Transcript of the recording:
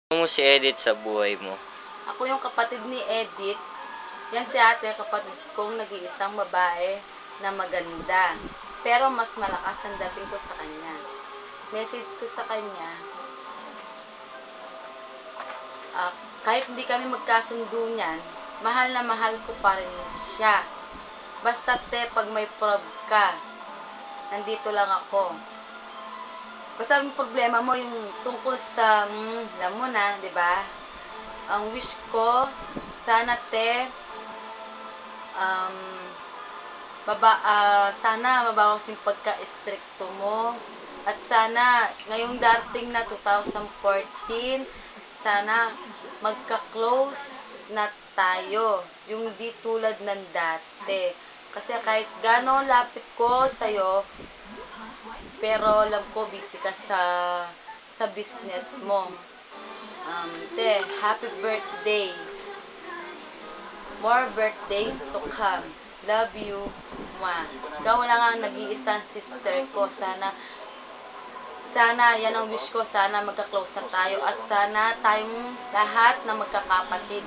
Ano mo si Edith sa buhay mo? Ako yung kapatid ni Edith. Yan si ate, kapatid kong nag-iisang babae na maganda. Pero mas malakas ang dating ko sa kanya. Message ko sa kanya, kahit hindi kami magkasundo niyan, mahal na mahal ko pa rin siya. Basta te, pag may prob ka, nandito lang ako. Basta ang problema mo yung tungkol sa, alam mo na, di ba? Ang wish ko, sana te, sana mabawas yung pagka-stricto mo. At sana, ngayong darating na 2014, sana magka-close na tayo. Yung di tulad ng dati. Kasi kahit gano'n lapit ko sa'yo, pero alam ko busy ka sa business mo. Te, happy birthday. More birthdays to come. Love you, ma. Ikaw lang ang nag-iisang sister ko. Sana yan ang wish ko. Sana magka-close na tayo. At sana tayong lahat na magkakapatid.